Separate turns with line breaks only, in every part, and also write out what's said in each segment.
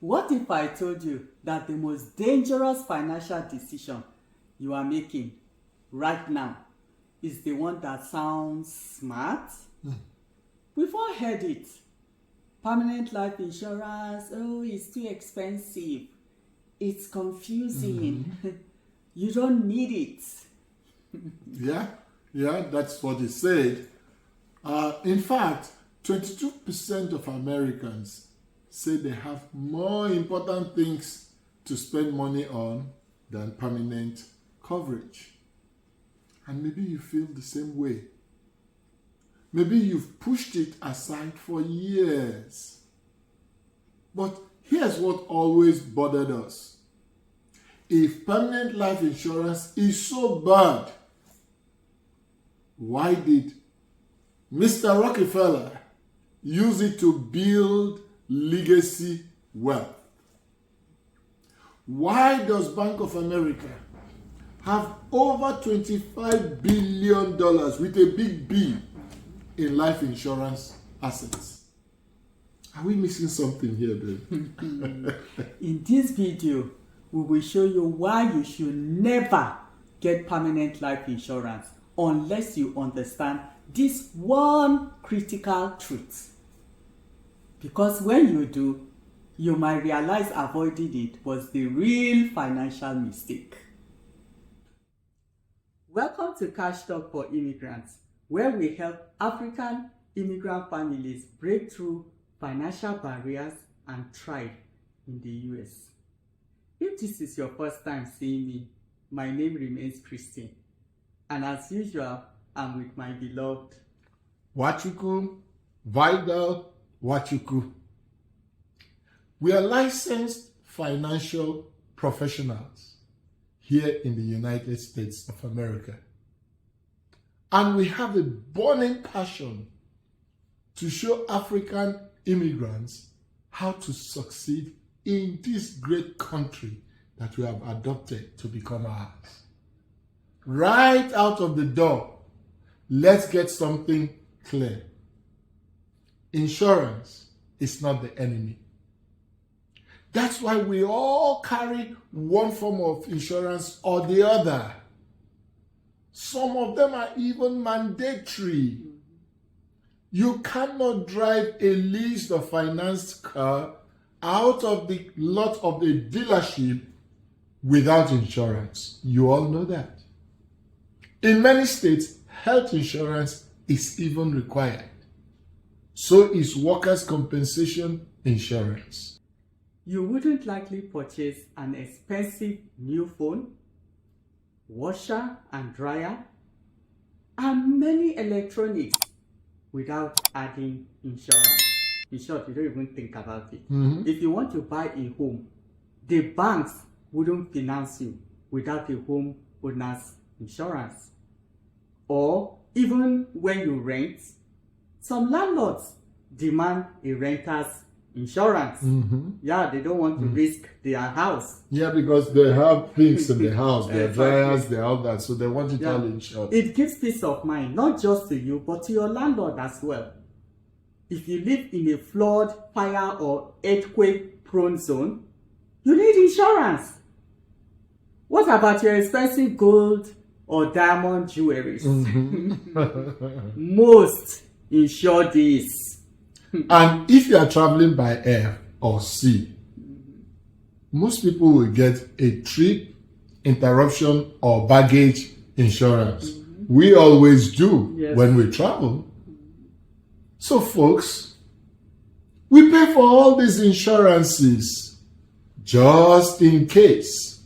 What if I told you that the most dangerous financial decision you are making right now is the one that sounds smart? We've all heard it. Permanent life insurance, oh, it's too expensive. It's confusing. You don't need it.
Yeah, that's what he said. In fact, 22% of Americans say they have more important things to spend money on than permanent coverage. And maybe you feel the same way. Maybe you've pushed it aside for years. But here's what always bothered us. If permanent life insurance is so bad, why did Mr. Rockefeller use it to build legacy wealth? Why does Bank of America have over $25 billion with a big B in life insurance assets? Are we missing something here, babe?
In this video, we will show you why you should never get permanent life insurance unless you understand this one critical truth. Because when you do, you might realize avoiding it was the real financial mistake. Welcome to Cash Talk for Immigrants, where we help African immigrant families break through financial barriers and thrive in the US. If this is your first time seeing me, my name remains Christine. And as usual, I'm with my beloved
Wachuku, Vidal Wachuku. We are licensed financial professionals here in the United States of America. And we have a burning passion to show African immigrants how to succeed in this great country that we have adopted to become ours. Right out of the door, let's get something clear. Insurance is not the enemy. That's why we all carry one form of insurance or the other. Some of them are even mandatory. You cannot drive a leased or financed car out of the lot of the dealership without insurance. You all know that. In many states, health insurance is even required. So is workers' compensation insurance.
You wouldn't likely purchase an expensive new phone, washer and dryer, and many electronics without adding insurance. In short, you don't even think about it. If you want to buy a home, the banks wouldn't finance you without a home owner's insurance. Or even when you rent, some landlords demand a renter's insurance. Yeah, they don't want to risk their house.
Yeah, because they have things in the house, their dryers, they have that, so they want it all insured.
It gives peace of mind, not just to you, but to your landlord as well. If you live in a flood, fire, or earthquake-prone zone, you need insurance. What about your expensive gold or diamond jewelry? Most insure this.
And if you are traveling by air or sea, most people will get a trip interruption or baggage insurance. We always do when we travel. So folks, we pay for all these insurances just in case.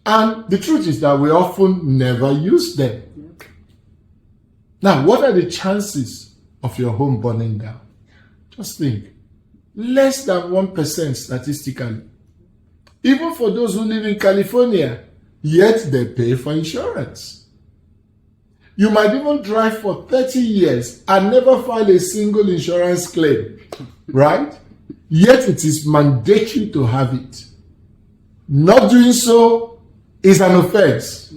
And the truth is that we often never use them. Now, what are the chances of your home burning down? Just think. Less than 1% statistically. Even for those who live in California, yet they pay for insurance. You might even drive for 30 years and never file a single insurance claim, right? Yet it is mandatory to have it. Not doing so is an offense.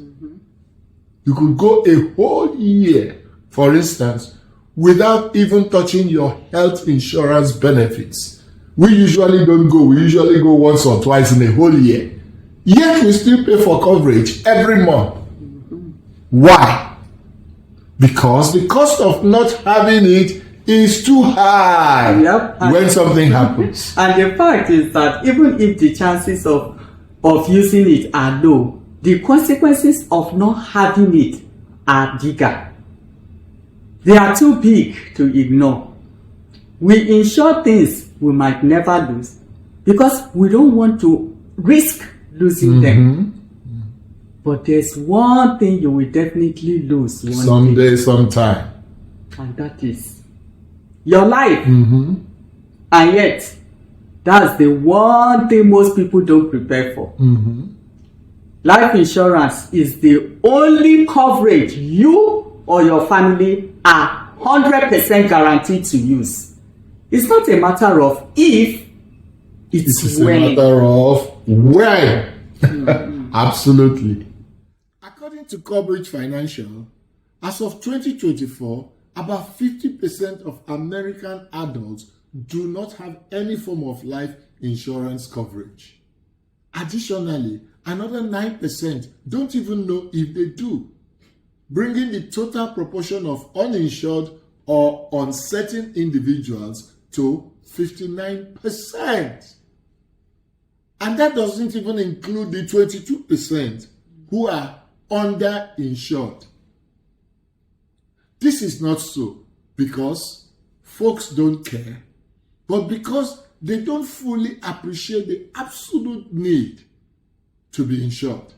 You could go a whole year, for instance, without even touching your health insurance benefits, We usually don't go. We usually go once or twice in a whole year. Yet we still pay for coverage every month. Why? Because the cost of not having it is too high when something happens.
And the fact is that even if the chances of using it are low, the consequences of not having it are bigger. They are too big to ignore. We insure things we might never lose because we don't want to risk losing them. But there's one thing you will definitely lose
someday, sometime.
And that is your life. And yet, that's the one thing most people don't prepare for. Life insurance is the only coverage you or your family are 100% guaranteed to use. It's not a matter of if, it's when.
A matter of when. Absolutely. According to Coverage Financial, as of 2024, about 50% of American adults do not have any form of life insurance coverage. Additionally, another 9% don't even know if they do, bringing the total proportion of uninsured or uncertain individuals to 59%. And that doesn't even include the 22% who are underinsured. This is not so because folks don't care, but because they don't fully appreciate the absolute need to be insured.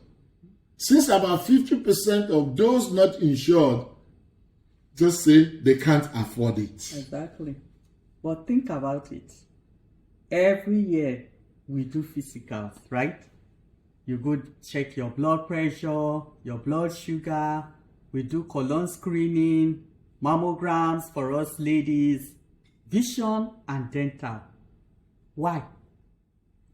Since about 50% of those not insured just say they can't afford it.
Exactly. But think about it. Every year we do physicals, right? You go check your blood pressure, your blood sugar. We do colon screening, mammograms for us ladies, vision and dental. Why?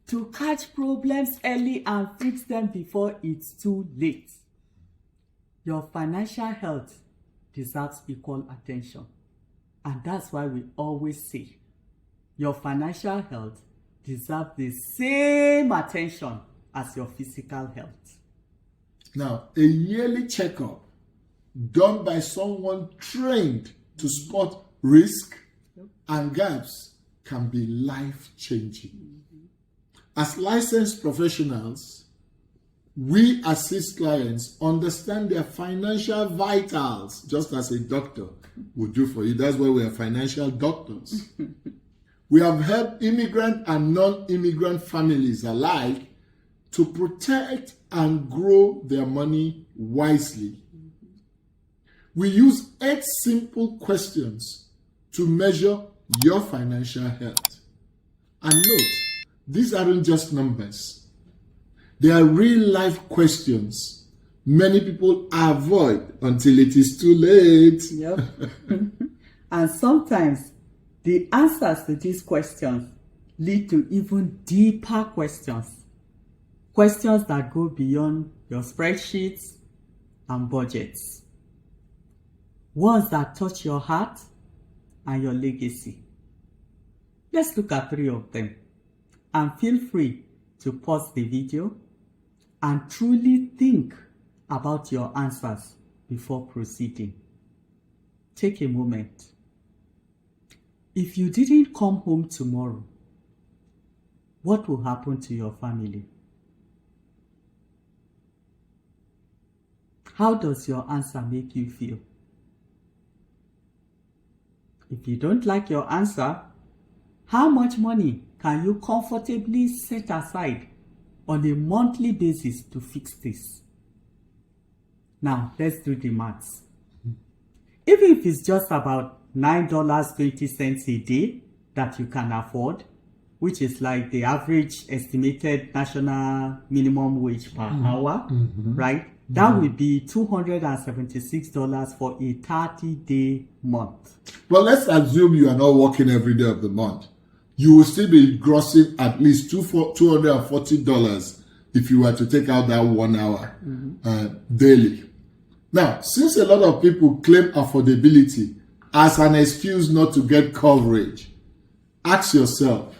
To catch problems early and fix them before it's too late. Your financial health deserves equal attention. And that's why we always say, your financial health deserves the same attention as your physical health.
Now, a yearly checkup done by someone trained to spot risk and gaps can be life-changing. As licensed professionals, we assist clients understand their financial vitals, just as a doctor would do for you. That's why we are financial doctors. We have helped immigrant and non-immigrant families alike to protect and grow their money wisely. We use 8 simple questions to measure your financial health. And note, these aren't just numbers. They are real-life questions many people avoid until it is too late.
Yep. And sometimes the answers to these questions lead to even deeper questions. Questions that go beyond your spreadsheets and budgets. Ones that touch your heart and your legacy. Let's look at 3 of them. And feel free to pause the video and truly think about your answers before proceeding. Take a moment. If you didn't come home tomorrow, what will happen to your family? How does your answer make you feel? If you don't like your answer, how much money can you comfortably set aside on a monthly basis to fix this? Now, let's do the maths. Even if it's just about $9.20 a day that you can afford, which is like the average estimated national minimum wage per hour, right? That would be $276 for a 30-day month.
Well, let's assume you are not working every day of the month. You will still be grossing at least $240 if you were to take out that 1 hour daily. Now, since a lot of people claim affordability as an excuse not to get coverage, ask yourself,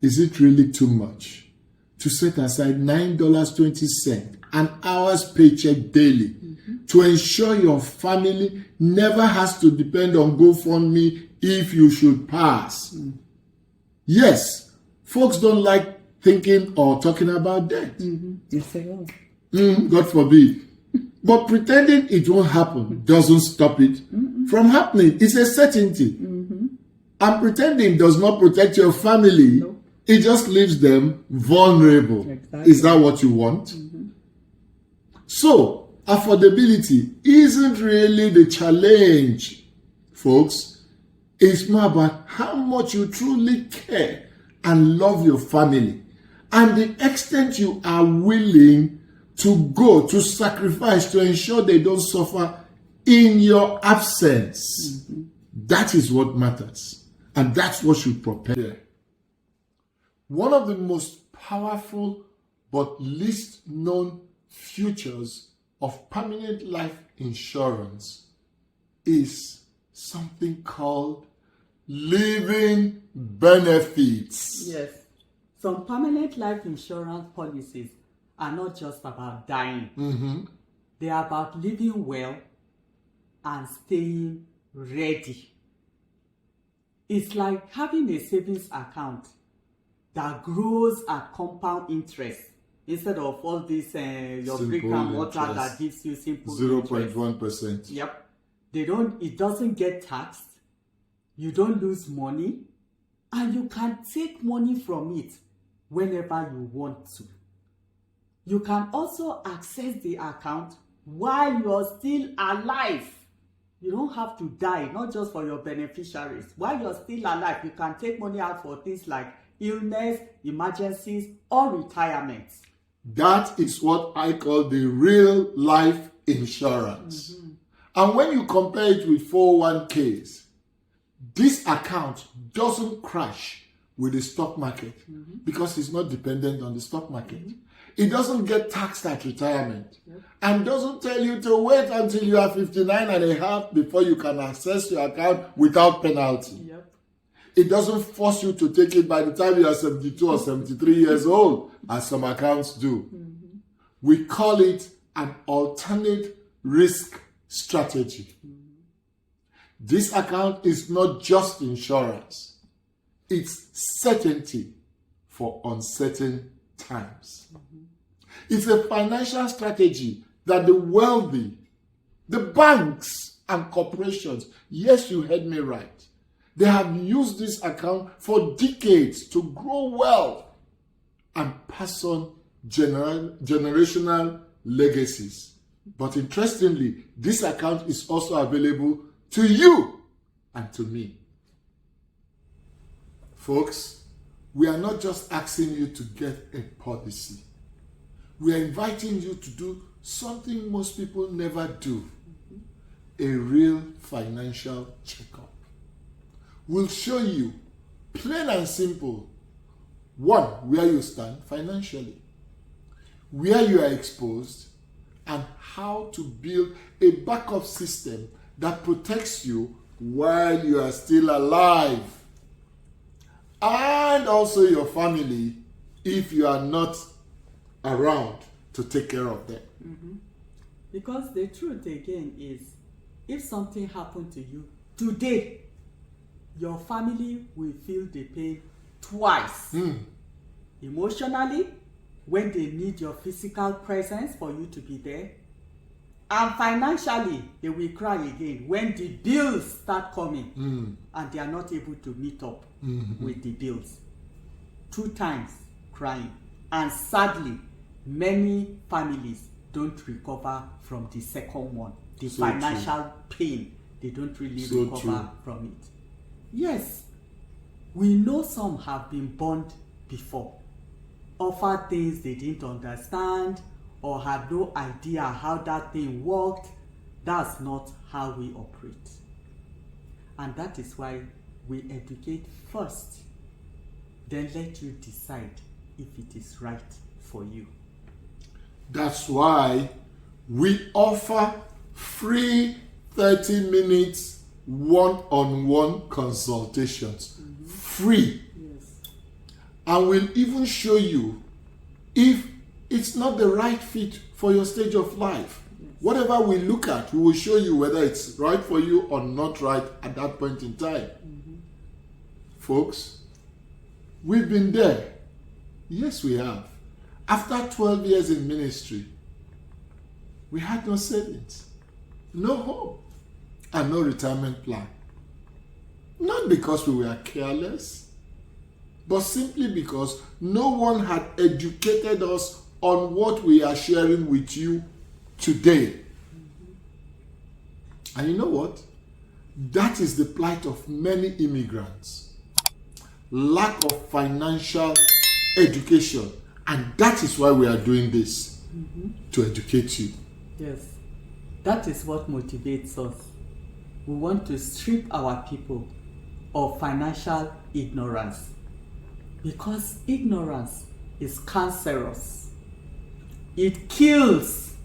is it really too much to set aside $9.20 an hour's paycheck daily to ensure your family never has to depend on GoFundMe if you should pass? Yes, folks don't like thinking or talking about death.
Yes, they will.
God forbid. But pretending it won't happen doesn't stop it from happening. It's a certainty. And pretending does not protect your family.
No.
It just leaves them vulnerable.
Exactly.
Is that what you want? So, affordability isn't really the challenge, folks. It's more about how much you truly care and love your family and the extent you are willing to go to sacrifice to ensure they don't suffer in your absence. That is what matters. And that's what should prepare. One of the most powerful but least known features of permanent life insurance is something called living benefits.
Yes. Some permanent life insurance policies are not just about dying. They are about living well and staying ready. It's like having a savings account that grows at compound interest instead of all this your
Simple
brick and mortar
interest.
that gives you simple
0.1%.
Yep. It doesn't get taxed. You don't lose money, and you can take money from it whenever you want to. You can also access the account while you're still alive. You don't have to die, not just for your beneficiaries. While you're still alive, you can take money out for things like illness, emergencies, or retirement.
That is what I call the real life insurance. And when you compare it with 401ks, this account doesn't crash with the stock market because it's not dependent on the stock market. It doesn't get taxed at retirement and doesn't tell you to wait until you are 59 and a half before you can access your account without penalty. It doesn't force you to take it by the time you are 72 or 73 years old, as some accounts do. We call it an alternate risk strategy. This account is not just insurance. It's certainty for uncertain times. It's a financial strategy that the wealthy, the banks and corporations, yes, you heard me right, they have used this account for decades to grow wealth and pass on generational legacies. But interestingly, this account is also available to you and to me. Folks, we are not just asking you to get a policy. We are inviting you to do something most people never do. A real financial checkup. We'll show you, plain and simple, one, where you stand financially, where you are exposed, and how to build a backup system that protects you while you are still alive. And also your family if you are not around to take care of them.
Because the truth again is, if something happened to you today, your family will feel the pain twice. Emotionally, when they need your physical presence for you to be there, and financially, they will cry again when the bills start coming and they are not able to meet up with the bills. 2 times crying. And sadly, many families don't recover from the second one. The financial pain, they don't really recover from it. Yes, we know some have been burned before, offered things they didn't understand or had no idea how that thing worked. That's not how we operate. And that is why we educate first, then let you decide if it is right for you.
That's why we offer free 30 minutes one-on-one consultations. Free.
Yes.
and we'll even show you if it's not the right fit for your stage of life.
Yes.
Whatever we look at, we will show you whether it's right for you or not right at that point in time. Folks, we've been there. Yes, we have. After 12 years in ministry, we had no savings, no home, and no retirement plan. Not because we were careless, but simply because no one had educated us on what we are sharing with you today. And you know what? That is the plight of many immigrants. Lack of financial education. And that is why we are doing this, to educate you.
Yes, that is what motivates us. We want to strip our people of financial ignorance, because ignorance is cancerous. It kills.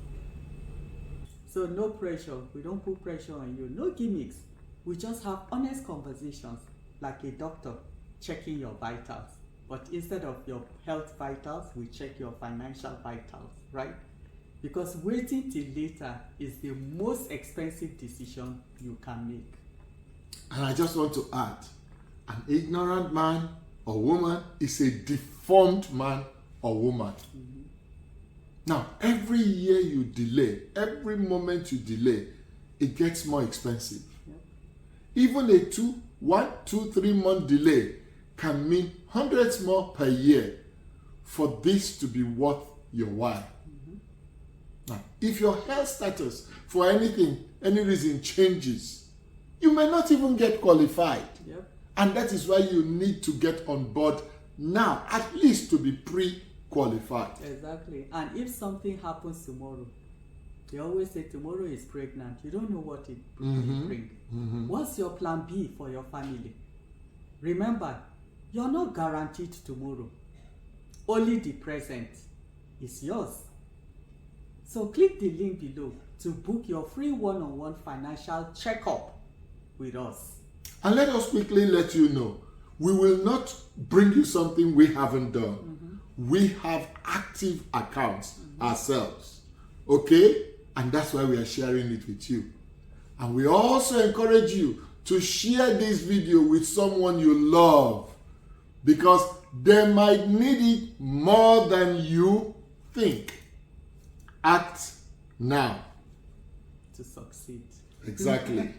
So no pressure. We don't put pressure on you. No gimmicks. We just have honest conversations like a doctor checking your vitals. But instead of your health vitals, we check your financial vitals, right? Because waiting till later is the most expensive decision you can make.
And I just want to add, an ignorant man or woman is a deformed man or woman. Now, every year you delay, every moment you delay, it gets more expensive. Even a 1, 2, 3 month delay can mean hundreds more per year for this to be worth your while. Now, if your health status for any reason changes, you may not even get qualified. And that is why you need to get on board now, at least to be pre-qualified.
Exactly. And if something happens tomorrow, they always say tomorrow is pregnant. You don't know what it will bring. What's your plan B for your family? Remember, you're not guaranteed tomorrow. Only the present is yours. So click the link below to book your free one-on-one financial checkup with us.
And let us quickly let you know, we will not bring you something we haven't done. We have active accounts ourselves. Okay? And that's why we are sharing it with you. And we also encourage you to share this video with someone you love, because they might need it more than you think. Act now
To succeed.
Exactly.